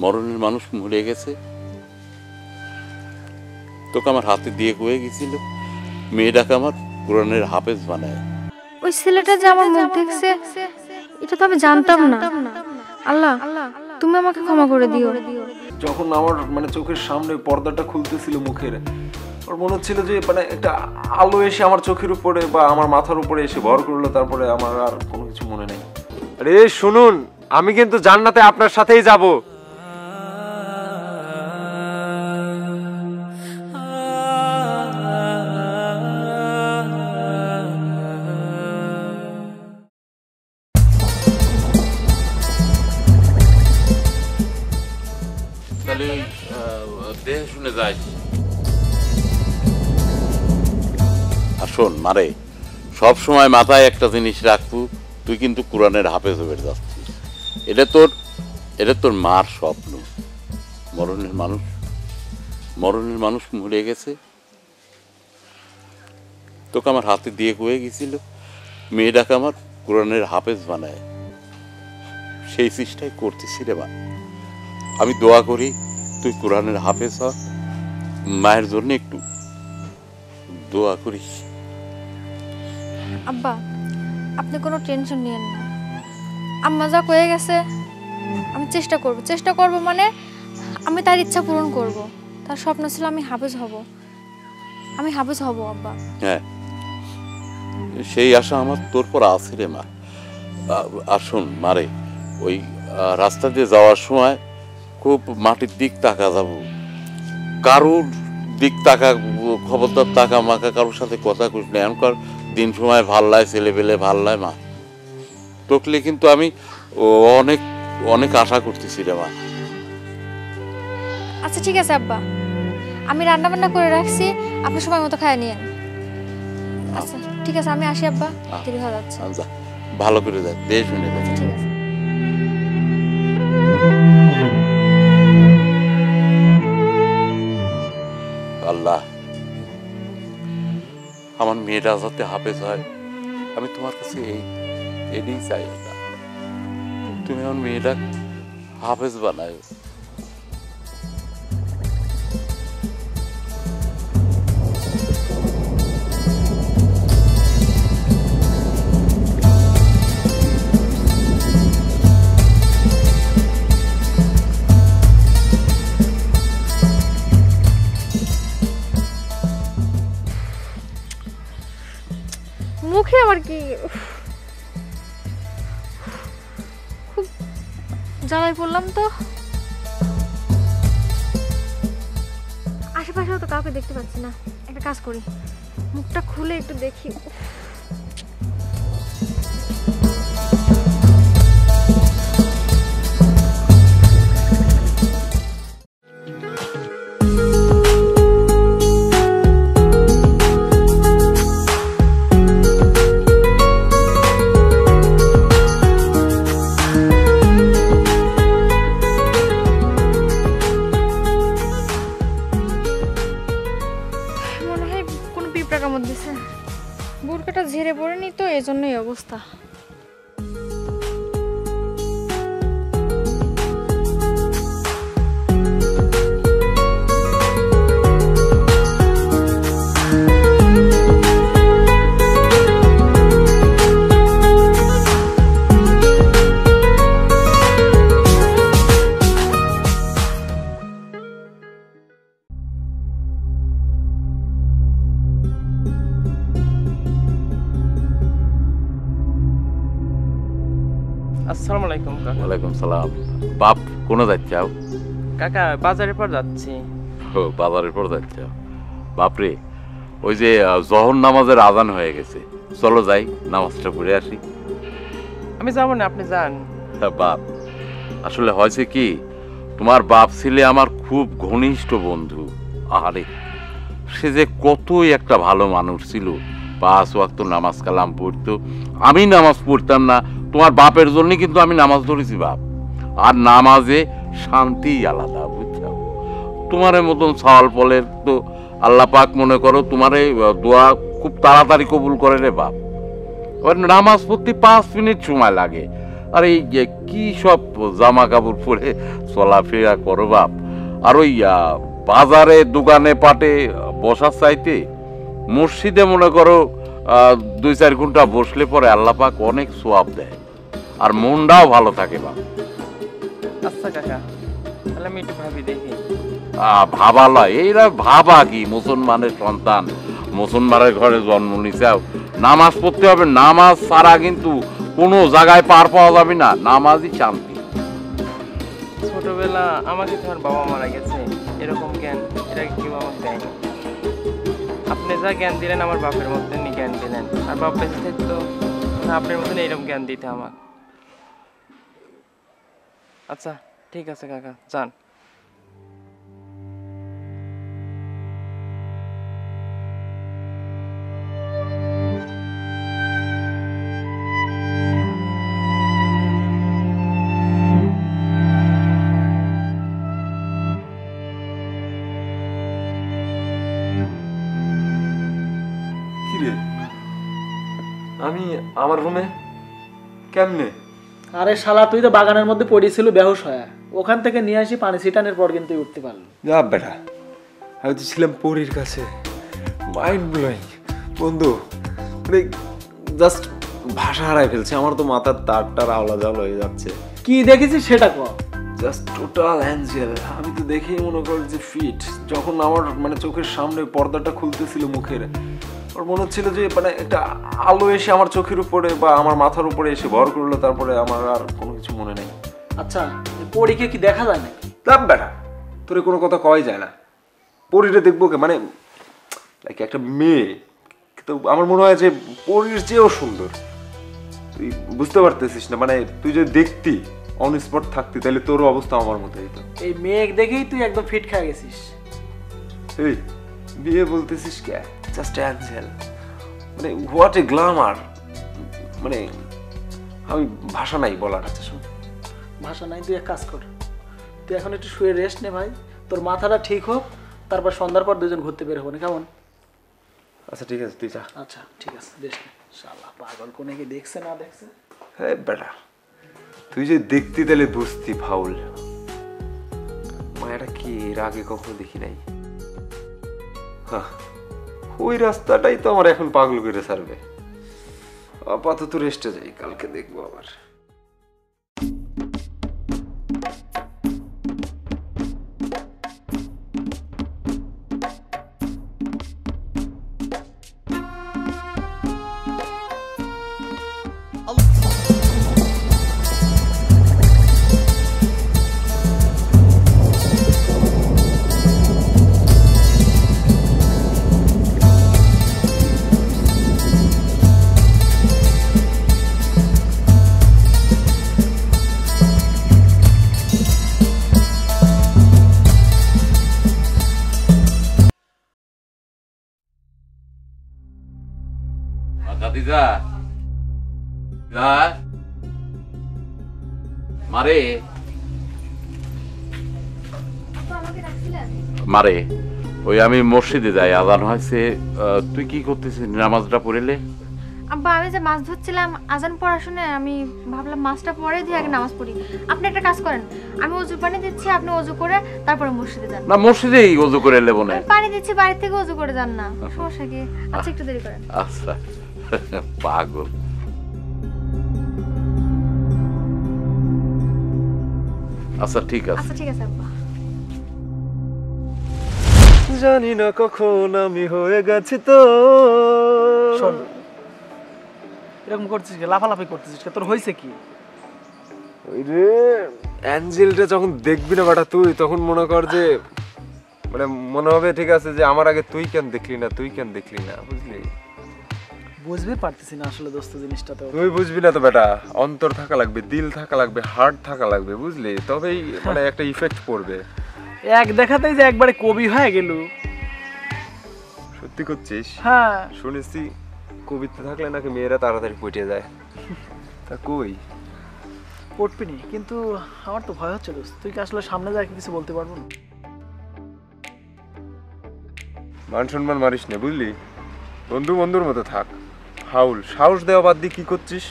মরণের মানুষ মরে গেছে, তোকে আমার হাতে দিয়ে কয়ে গেছিল মেয়েটাকে আমার কোরআনের হাফেজ বানায়। ওই ছেলেটা যে আমার মুখ দেখছে এটা তো আমি জানতাম না। আল্লাহ তুমি আমাকে ক্ষমা করে দিও। যখন আমার মানে চোখের সামনে পর্দাটা খুলতেছিল মুখের, ওর মনে হচ্ছিল যে মানে একটা আলো এসে আমার চোখের উপরে বা আমার মাথার উপরে এসে ভর করলো, তারপরে আমার আর কোনো কিছু মনে নেই। আরে শুনুন, আমি কিন্তু জান্নাতে আপনার সাথেই যাব। তাহলে দেখে শুনে যাই। আর শোন মারে, সব সময় মাথায় একটা জিনিস রাখবো, তুই কিন্তু কোরআনের হাফেজ হয়ে যাচ্ছিস। এটা তোর মার স্বপ্ন। মরণের মানুষ মরে গেছে, তোকে আমার হাতে দিয়ে কয়ে গেছিল মেয়েটাকে আমার কোরআনের হাফেজ বানায়। সেই চেষ্টাই করতেছি রে মা। আমি দোয়া করি তুই কোরআনের হাফেজ হ, মায়ের জন্য একটু দোয়া করিস। আব্বা আপনি কোনো টেনশন নিয়েন না, আম্মা যা কয়ে গেছে আমি চেষ্টা করব মানে আমি তার ইচ্ছা পূরণ করব। তার স্বপ্ন ছিল আমি হাফেজ হব আব্বা। হ্যাঁ, সেই আশা আমার তোর পর আছে রে মা। আর শোন মারে, ওই রাস্তা দিয়ে যাওয়ার সময় খুব মাটির দিক তাকা যাব, কারোর দিক তাকা, খবরদার তাকা মাকা কারোর সাথে কথা করিস না। এমনকার দিন সময় ভাল লাগে, ছেলে পেলে ভাল লাগে মা। তোকলে কিন্তু আমি অনেক অনেক আশা করতেছি রে মা। আচ্ছা ঠিক আছে আব্বা, আমি রান্না বান্না করে রাখছি, আপনি সময় মতো খায় নিয়েন। আচ্ছা ঠিক আছে, আমি আসি আব্বা, দেরি হয়ে যাচ্ছে। আচ্ছা ভালো করে দেখ, দেখে শুনে দেখ। ঠিক আছে। আল্লাহ, আমার মেয়েটা যাতে হাফেজ হয়, আমি তোমার কাছে এটাই চাই। তুমি আমার মেয়েটা হাফেজ বানায়। মুখে আবার কি খুব জ্বালায় পড়লাম তো। আশেপাশেও তো কাউকে দেখতে পাচ্ছি না, একটা কাজ করি, মুখটা খুলে একটু দেখি। বোরকাটা ঝেড়ে পড়েনি তো, এজন্যই অবস্থা। আসসালামু আলাইকুম কাকা। ওয়ালাইকুম সালাম। বাপ কোন যাচ্ছাও? কাকা বাজারের পর যাচ্ছি। ও বাজারের পর যাচ্ছাও? বাপরে, ওই যে জহর নামাজের আজান হয়ে গেছে, চলো যাই নামাজটা পড়ে আসি। আমি যাবো না, আপনি যান। বাপ আসলে হয়েছে কি, তোমার বাপ ছিলে আমার খুব ঘনিষ্ঠ বন্ধু। আরে সে যে কতই একটা ভালো মানুষ ছিল, 5 ওয়াক্ত নামাজ কালাম পড়তো। আমি নামাজ পড়তাম না, তোমার বাপের জন্য কিন্তু আমি নামাজ ধরেছি বাপ। আর নামাজে শান্তি আলাদা, বুঝছো? তোমার মতন সওয়াল পলের তো আল্লাহ পাক মনে করো তোমার দোয়া খুব তাড়াতাড়ি কবুল করে রে বাপ। ওর নামাজ পড়তে 5 মিনিট সময় লাগে, আর এই যে কি সব জামা কাপড় পরে চলাফেরা করো বাপ, আর ওই বাজারে দোকানে পাটে বসার চাইতে মসজিদে মনে করো 2-4 ঘন্টা বসলে পরে আল্লাহ পাক অনেক সোয়াব দেয়, আর মনটাও ভালো থাকে বাপ। আচ্ছা কাকা, তাহলে আমি একটু ভাবি দেখি। ভাবা লয়, এইরা ভাবা কি, মুসলমানের সন্তান, মুসলমানের ঘরে জন্ম নিচাও, নামাজ পড়তে হবে, নামাজ ছাড়া কিন্তু কোনো জায়গায় পার পাওয়া যাবে না, নামাজই শান্তি। ছোটবেলা আমাকে তোমার বাবা মারা গেছে, এরকম জ্ঞান এটা কেউ আমাকে দেয়নি। আপনি যা জ্ঞান দিলেন আমার বাপের মতনই জ্ঞান দিলেন, আর বাপ বেঁচে থাকতো আপনার মতন এইরকম জ্ঞান দিতে আমাকে। আচ্ছা ঠিক আছে কাকা, যান। কিরে, আমি আমার রুমে কেমনে? আরে শালা, তুই তো বাগানের মধ্যে পড়েছিল বেহুশ হয়ে, ওখান থেকে নিয়ে আসি পানি ছিটানোর পর কিন্তু উঠতে পারলি। যা বেটা, আমি তো ছিলাম পরীর কাছে। মাইন্ড ব্লোয়িং বন্ধু, মানে জাস্ট ভাষা হারাই ফেলছে, আমার তো মাথার তারটার আওলা জাল হয়ে যাচ্ছে। কি দেখেছিস সেটা কর। Just total Angel. আমি তো দেখেই মনে করি যে ফিট। যখন আমার মানে চোখের সামনে পর্দাটা খুলতেছিল মুখের, ওর মনে হচ্ছিল যে মানে একটা আলো এসে আমার চোখের উপরে বা আমার মাথার উপরে এসে ভর করলো, তারপরে আমার আর কোনো কিছু মনে নেই। আচ্ছা, পরীকে কি দেখা যায় নাকি? লাভ বেটা, তোরে কোনো কথা কওয়াই যায় না। পরীরে দেখবো কে, মানে লাইক একটা মেয়ে, তো আমার মনে হয় যে পরীর চেয়েও সুন্দর। তুই বুঝতে পারতেছিস না, মানে তুই যদি দেখতি অন স্পট থাকতি, তাহলে তোরও অবস্থা আমার মতো হইতো। এই মেঘ দেখেই তুই একদম ফিট খেয়ে গেছিস। এই বিয়ে বলতেছিস কে? জাস্ট অ্যাঞ্জেল, মানে হোয়াট এ গ্ল্যামার। মানে আমি ভাষা নাই বলার। আছে শোন, ভাষা নাই, তুই এক কাজ কর, তুই এখন একটু শুয়ে রেস্ট নে ভাই, তোর মাথাটা ঠিক হোক, তারপর সন্ধ্যার পর দুজন ঘুরতে বের হবো না, কেমন? আচ্ছা ঠিক আছে, তুই যা। আচ্ছা ঠিক আছে, রেস্ট নে। শালা পাগল, কোনে কি দেখছে না দেখছে? হ্যাঁ বেটা, তুই যে দেখতি তাহলে বুঝতি ফাউল। মায়াটা কি এর আগে কখনো দেখি নাই। হ্যাঁ, ওই রাস্তাটাই তো আমার এখন পাগল করে ছাড়বে। আপাতত রেস্টে যাই, কালকে দেখবো আবার। দাদিজা মারে মারে, ওই আমি মসজিদে যাই, আজান হয়েছে। তুই কি করতেছিস? নামাজটা পড়িলে? আব্বা, আমি যে মাছ ধরছিলাম, আজান পড়া শুনে আমি ভাবলাম মাছটা পরে দিয়ে আগে নামাজ পড়ি। আপনি একটা কাজ করেন, আমি ওযু পানি দিচ্ছি, আপনি ওযু করে তারপরে মসজিদে যান। না, মসজিদেই ওযু করে নেব না। আমি পানি দিচ্ছি, বাড়ি থেকে ওযু করে যান না, সমস্যা কি? আচ্ছা একটু দেরি করেন। আচ্ছা পাগল। আচ্ছা ঠিক আছে। আচ্ছা ঠিক আছে আব্বা। জানি না কখন আমি হয়ে গেছি তো। শোন, এরকম করছিস কি, লাফালাফি করতেছিস কি, তোর হয়েছে কি? ওই রে, অ্যাঞ্জেলটা যখন দেখবি না বেটা তুই, তখন মনে কর যে মানে মনে হবে ঠিক আছে যে আমার আগে তুই কেন দেখলি না, তুই কেন দেখলি না, বুঝলি? বুঝতে পারতেছি না আসলে দোস্ত জিনিসটা তো। তুই বুঝবি না তো বেটা, অন্তর থাকা লাগবে, দিল থাকা লাগবে, হার্ট থাকা লাগবে, বুঝলি? তবেই মানে একটা ইফেক্ট পড়বে। এক দেখাতেই যে একবারে কবি হয়ে গেল। সত্যি করছিস? হ্যাঁ, শুনেছি কবিতা থাকলে নাকি মেয়েরা তাড়াতাড়ি পটে যায়। তা কই পড়বিনি, কিন্তু আমার তো ভয় হচ্ছে দোস্ত। তুই কি আসলে সামনে যা কিছু বলতে পারবো না? মান সম্মান মারিস না, বুঝলি? বন্ধু বন্ধুর মতো থাক। ফাউল সাহস দেওয়া বাদ দিয়ে কি করছিস?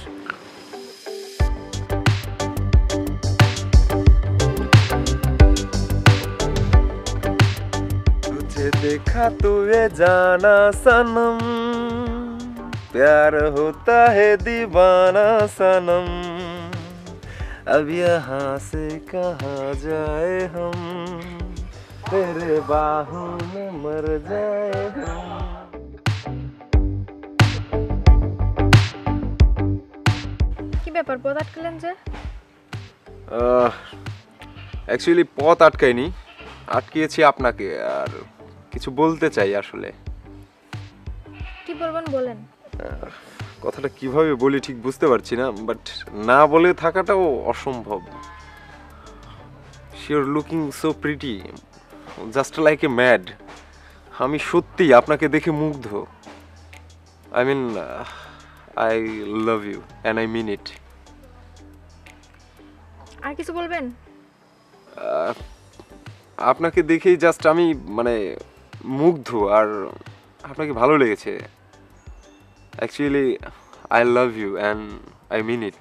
देखा तो ये जाना सनम, प्यार होता है दीवाना सनम, अब यहाँ से कहाँ जाए हम, तेरे बाहों में मर जाए हम। কি ব্যাপার পথ আটকালেন যে? অ্যাকচুয়ালি পথ আটকায়নি, আটকিয়েছি আপনাকে। আর কিছু বলতে চাই আসলে। কি বলবেন বলেন। কথাটা কিভাবে বলি ঠিক বুঝতে পারছি না, বাট না বলে থাকাটাও অসম্ভব। She are looking so pretty, just like a mad. আমি সত্যি আপনাকে দেখে মুগ্ধ। I mean I love you and I mean it. আর কিছু বলবেন? আপনাকে দেখেই জাস্ট আমি মানে মুগ্ধ, আর আপনাকে ভালো লেগেছে। Actually I love you and I mean it.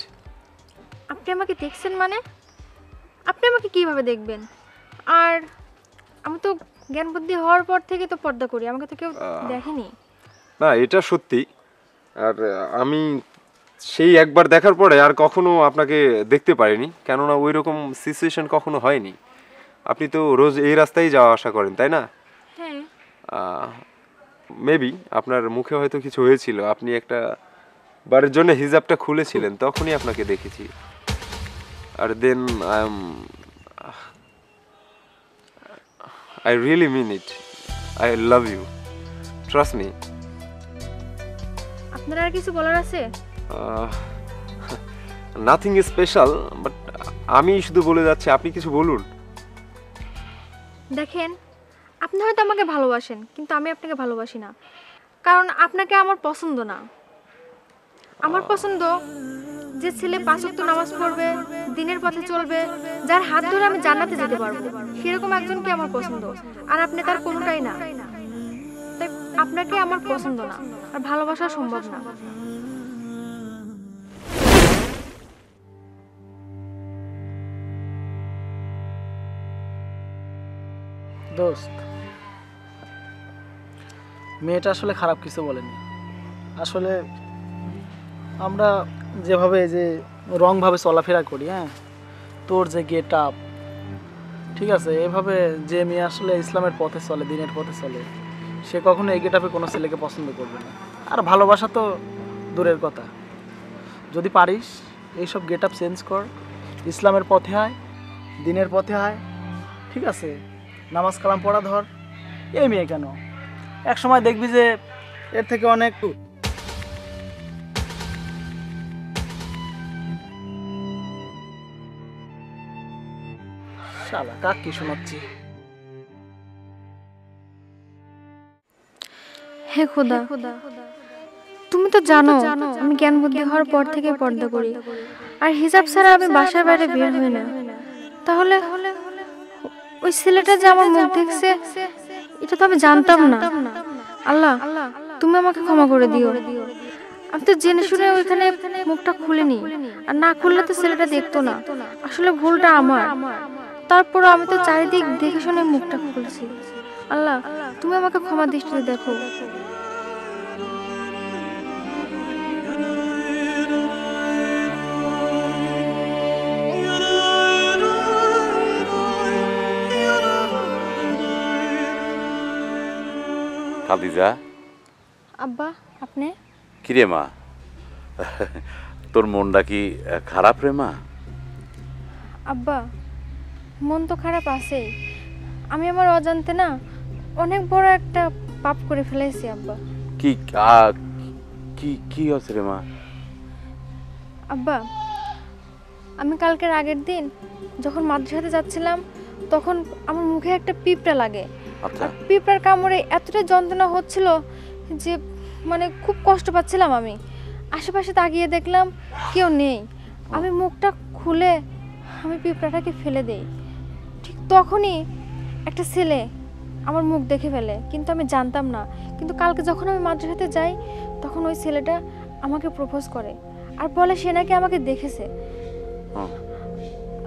আপনি আমাকে দেখছেন মানে? আপনি আমাকে কিভাবে দেখবেন? আর আমি তো জ্ঞান বুদ্ধি হওয়ার পর থেকে তো পর্দা করি, আমাকে তো কেউ দেখেনি। না, এটা সত্যি। আর আমি সেই একবার দেখার পরে আর কখনো আপনাকে দেখতে পারিনি, কেননা ওই রকম সিচুয়েশন কখনো হয়নি। আপনি তো রোজ এই রাস্তায় যাওয়া আসা করেন, তাই না? হ্যাঁ। মেবি আপনার মুখে হয়তো কিছু হয়েছিল, আপনি একটা বারের জন্য হিজাবটা খুলেছিলেন, তখনই আপনাকে দেখেছি। আর then I really mean it, I love you, trust me. আপনার আর কিছু বলার আছে? নাথিং স্পেশাল, বাট আমি শুধু বলে যাচ্ছি, আপনি কিছু বলুন। দেখেন, আপনি হয়তো আমাকে ভালোবাসেন, কিন্তু আমি আপনাকে ভালোবাসি না, কারণ আপনাকে আমার পছন্দ না। আমার পছন্দ যে ছেলে 5 ওয়াক্ত নামাজ পড়বে, দিনের পথে চলবে, যার হাত ধরে আমি জান্নাতে যেতে পারবো, সেরকম একজনকে আমার পছন্দ। আর আপনি তার কোনোটাই না, তাই আপনাকে আমার পছন্দ না, আর ভালোবাসা সম্ভব না। দোস্ত, মেয়েটা আসলে খারাপ কিছু বলেনি। আসলে আমরা যেভাবে যে রংভাবে চলাফেরা করি, হ্যাঁ, তোর যে গেট আপ, ঠিক আছে, এভাবে যে মেয়ে আসলে ইসলামের পথে চলে, দিনের পথে চলে, সে কখনো এই গেট আপে কোনো ছেলেকে পছন্দ করবে না। আর ভালোবাসা তো দূরের কথা। যদি পারিস এইসব গেট আপ চেঞ্জ কর, ইসলামের পথে আয়, দিনের পথে আয়, ঠিক আছে, নামাজ কালাম পড়া ধর। এই মেয়ে কেন, এক সময় দেখবি যে এর থেকে অনেক। শালা কাক কি শোনাচ্ছি। হে খোদা, তুমি তো জানো আমি জ্ঞান বুদ্ধি হওয়ার পর থেকে পর্দা করি, আর হিজাব ছাড়া আমি বাসার বাইরে বের হই না। তাহলে ওই ছেলেটা যে আমার মুখ দেখছে, এটা তো আমি জানতাম না। আল্লাহ, তুমি আমাকে ক্ষমা করে দিও। আমি তো জেনে শুনে ওইখানে মুখটা খুলিনি, আর না খুললে তো ছেলেটা দেখতো না। আসলে ভুলটা আমার। তারপর আমি তো চারিদিক দেখে শুনে মুখটা খুলছি। আল্লাহ, তুমি আমাকে ক্ষমা দৃষ্টিতে দেখো। খাদিজা। আব্বা, আপনি? কিরে মা, তোর মনটা কি খারাপ রে মা? আব্বা, মন তো খারাপ আছেই। আমি আমার অজান্তে না অনেক বড় একটা পাপ করে ফেলেছি আব্বা। কি কি কি হচ্ছে রে মা? আব্বা, আমি কালকের আগের দিন যখন মাদ্রাসাতে যাচ্ছিলাম, তখন আমার মুখে একটা পিঁপড়া লাগে। আচ্ছা। পিঁপড়ার কামড়ে এতটা যন্ত্রণা হচ্ছিল যে মানে খুব কষ্ট পাচ্ছিলাম আমি। আশেপাশে তাকিয়ে দেখলাম কেউ নেই। আমি মুখটা খুলে আমি পিঁপড়াটাকে ফেলে দেই। ঠিক তখনই একটা ছেলে আমার মুখ দেখে ফেলে, কিন্তু আমি জানতাম না। কিন্তু কালকে যখন আমি মাদ্রাসাতে যাই, তখন ওই ছেলেটা আমাকে প্রপোজ করে আর বলে সে নাকি আমাকে দেখেছে।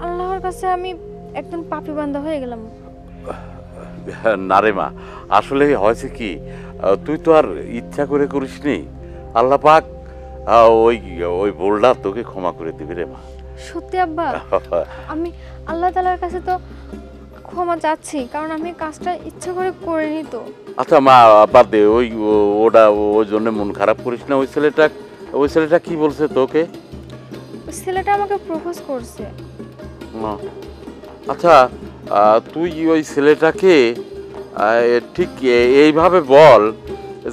আল্লাহর কাছে আমি একদম পাপী বান্দা হয়ে গেলাম। না রে মা, আসলে হয়েছে কি, তুই তো আর ইচ্ছা করে করিসনি। আল্লাহ পাক ওই ওই বোল্ডার তোকে ক্ষমা করে দিবে রে মা। সত্যি আব্বা, আমি আল্লাহ তাআলার কাছে তো ক্ষমা চাচ্ছি, কারণ আমি কাজটা ইচ্ছা করে করিনি তো। আচ্ছা মা, বাদ দে, ওটা ওই জন্য মন খারাপ করিস না। ওই ছেলেটা কি বলছে তোকে? ওই ছেলেটা আমাকে প্রপোজ করছে। আচ্ছা, তুই ওই ছেলেটাকে ঠিক এইভাবে বল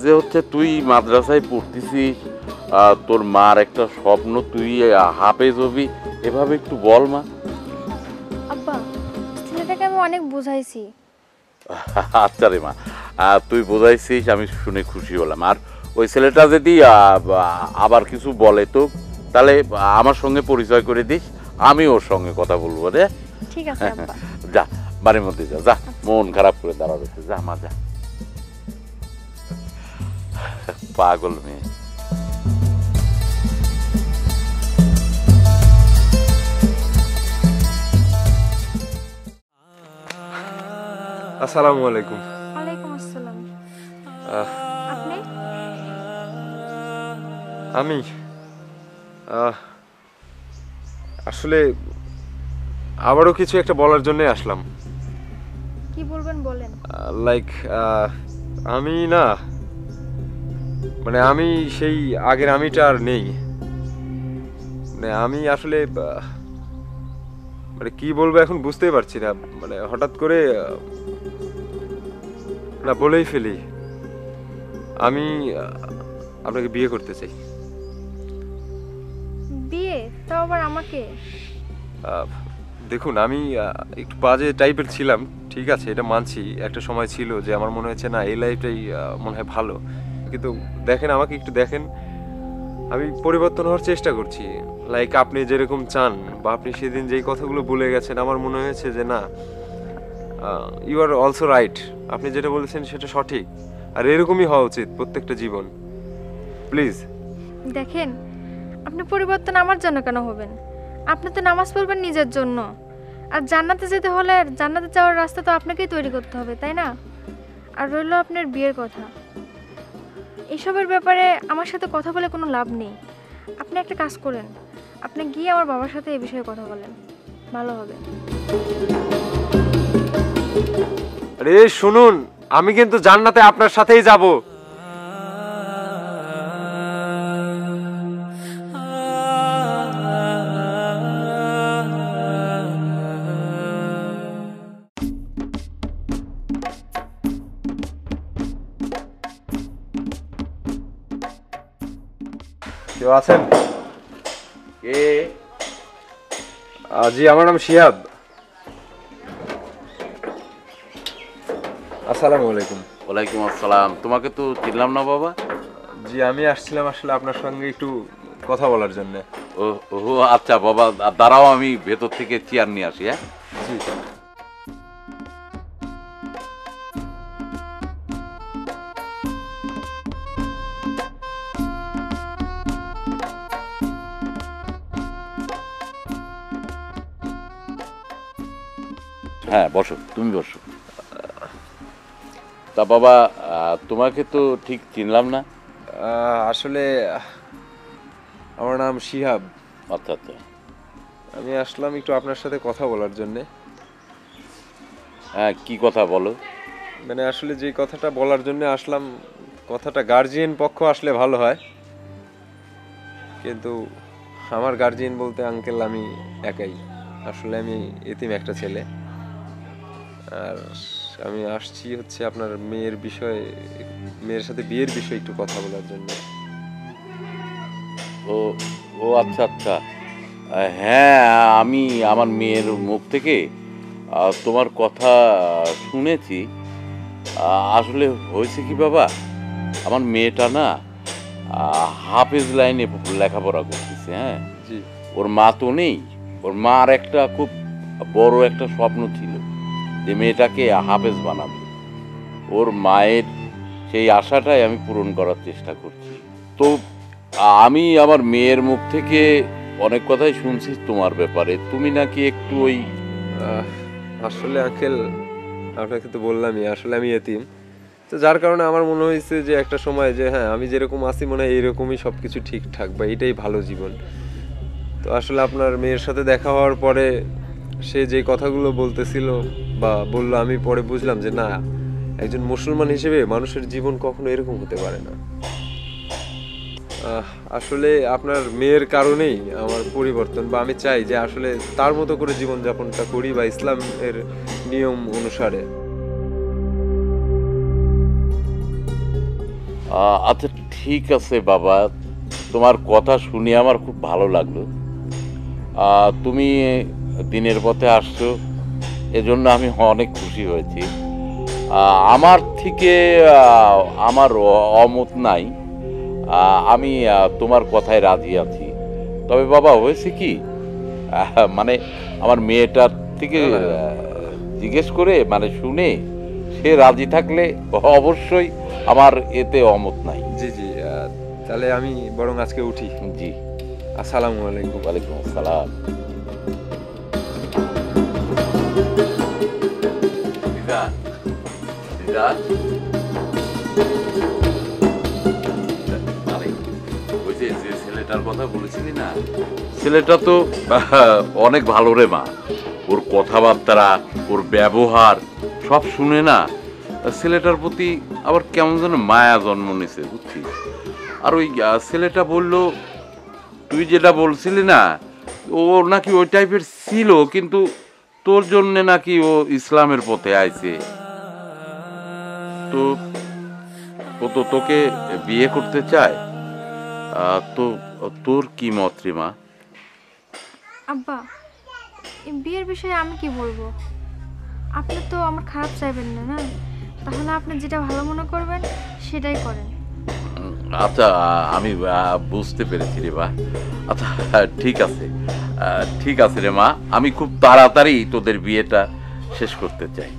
যে হচ্ছে তুই মাদ্রাসায় পড়তেছিস, তোর মার একটা স্বপ্ন তুই হাফেজ হবি, এভাবে একটু বল মা। আব্বা, ছেলেটাকে আমি অনেক বুঝাইছি। আচ্ছা রে মা, তুই বোঝাইছিস, আমি শুনে খুশি হলাম। আর ওই ছেলেটা যদি আবার কিছু বলে তো তাহলে আমার সঙ্গে পরিচয় করে দিস, আমি ওর সঙ্গে কথা বলবো রে। ঠিক আছে আব্বা। যা বাড়ির মধ্যে যা, যা, মন খারাপ করে দাঁড়াবে, যা মা যা। পাগল মেয়ে। আসসালামু আলাইকুম। ওয়ালাইকুম আসসালাম। আপনি? আমি আসলে আবারও কিছু একটা বলার জন্য আসলাম। কি বলবেন বলেন। লাইক আমি না, মানে আমি সেই আগের আমিটা আর নেই। মানে আমি আসলে মানে কি বলবো এখন বুঝতেই পারছি না। মানে হঠাৎ করে না বলেই ফেলি, আমি আপনাকে বিয়ে করতে চাই। বিয়ে? তাও আবার আমাকে? দেখুন, আমি একটু বাজে টাইপের ছিলাম, ঠিক আছে, এটা মানছি। একটা সময় ছিল যে আমার মনে হচ্ছে না এই লাইফটাই মনে হয় ভালো, কিন্তু দেখেন আমাকে একটু দেখেন, আমি পরিবর্তন হওয়ার চেষ্টা করছি। লাইক আপনি যেরকম চান, বা আপনি সেদিন যেই কথাগুলো বলে গেছেন, আমার মনে হয়েছে যে না, ইউ আর অলসো রাইট, আপনি যেটা বলেছেন সেটা সঠিক, আর এরকমই হওয়া উচিত প্রত্যেকটা জীবন। প্লিজ দেখেন, আপনি পরিবর্তন আমার জন্য কেন হবেন? আপনি তো নামাজ পড়বেন নিজের জন্য, আর জান্নাতে যেতে হলে জান্নাতে যাওয়ার রাস্তা তো আপনাকেই তৈরি করতে হবে, তাই না? আর রইল আপনার বিয়ের কথা, এসবের ব্যাপারে আমার সাথে কথা বলে কোনো লাভ নেই। আপনি একটা কাজ করেন, আপনি গিয়ে আমার বাবার সাথে এই বিষয়ে কথা বলেন, ভালো হবে। আরে শুনুন, আমি কিন্তু জান্নাতে আপনার সাথেই যাব। কেউ আছেন? কে? জি, আমার নাম শিহাব। আসসালামু আলাইকুম। ওয়ালাইকুম আসসালাম। তোমাকে তো চিনলাম না বাবা। জি, আমি আসছিলাম আসলে আপনার সঙ্গে একটু কথা বলার জন্য। ও আচ্ছা বাবা, দাঁড়াও, আমি ভেতর থেকে চেয়ার নিয়ে আসি। হ্যাঁ জি। হ্যাঁ, বসো, তুমি বসো। তা বাবা, তোমাকে তো ঠিক চিনলাম না। আসলে আমার নাম শিহাব। আচ্ছা আচ্ছা। আমি আসলাম একটু আপনার সাথে কথা বলার জন্য। হ্যাঁ, কি কথা বলো? মানে আসলে যে কথাটা বলার জন্য আসলাম, কথাটা গার্জিয়ান পক্ষ আসলে ভালো হয়, কিন্তু আমার গার্জিয়ান বলতে আঙ্কেল আমি একাই। আসলে আমি এতিম একটা ছেলে, আর আমি আসছি হচ্ছে আপনার মেয়ের বিষয়ে, মেয়ের সাথে বিয়ের বিষয়ে একটু কথা বলার জন্য। ও ও আচ্ছা আচ্ছা। হ্যাঁ, আমি আমার মেয়ের মুখ থেকে তোমার কথা শুনেছি। আসলে হয়েছে কি বাবা, আমার মেয়েটা না হাফেজ লাইনে লেখাপড়া করতেছে। হ্যাঁ, জি। ওর মা তো নেই। ওর মার একটা খুব বড় একটা স্বপ্ন ছিল যে মেয়েটাকে হাফেজ বানাবে। ওর মায়ের সেই আশাটাই আমি পূরণ করার চেষ্টা করছি। তো আমি আমার মেয়ের মুখ থেকে অনেক কথাই শুনছি তোমার ব্যাপারে। তুমি নাকি একটু ওই আসলে আঙ্কেল আপনাকে তো বললামই আসলে আমি এতিম, তো যার কারণে আমার মনে হয়েছে যে একটা সময় যে হ্যাঁ আমি যেরকম আছি মনে হয় এইরকমই সব কিছু ঠিকঠাক বা এটাই ভালো জীবন। তো আসলে আপনার মেয়ের সাথে দেখা হওয়ার পরে সে যে কথাগুলো বলতেছিল বা বললো, আমি পরে বুঝলাম যে না, একজন মুসলমান হিসেবে মানুষের জীবন কখনো এরকম হতে পারে না। আসলে আপনার মেয়ের কারণেই আমার পরিবর্তন, বা আমি চাই যে আসলে তার মতো করে জীবনযাপনটা করি বা ইসলামের নিয়ম অনুসারে। আচ্ছা ঠিক আছে বাবা, তোমার কথা শুনে আমার খুব ভালো লাগলো। তুমি দিনের পথে আসছো, এজন্য আমি অনেক খুশি হয়েছি। আমার থেকে আমার অমত নাই, আমি তোমার কথায় রাজি আছি। তবে বাবা হয়েছে কি, মানে আমার মেয়েটার থেকে জিজ্ঞেস করে মানে শুনে সে রাজি থাকলে অবশ্যই আমার এতে অমত নাই। জি জি, তাহলে আমি বরং আজকে উঠি। জি, আসসালামু আলাইকুম। ওয়ালাইকুম আসসালাম। ওই যে ছেলেটার কথা বলেছিলি না, ছেলেটা তো অনেক ভালো রে মা। ওর কথাবার্তা, ওর ব্যবহার সব শুনে না ছেলেটার প্রতি আবার কেমন যেন মায়া জন্ম নিছে, বুঝছিস? আর ওই ছেলেটা বলল, তুই যেটা বলছিলি না, ও নাকি ওই টাইপের ছিল, কিন্তু তোর জন্য নাকি ও ইসলামের পথে আইছে। তো ও তো তোকে বিয়ে করতে চায়। তো তোর কি মত রে মা? আব্বা, এই বিয়ের বিষয়ে আমি কি বলবো? আপনি তো আমার খারাপ চাইবেন না, না? তাহলে আপনি যেটা ভালো মনে করবেন সেটাই করেন। আচ্ছা, আমি বুঝতে পেরেছি রে মা। আচ্ছা ঠিক আছে, ঠিক আছে রে মা, আমি খুব তাড়াতাড়ি তোদের বিয়েটা শেষ করতে চাই।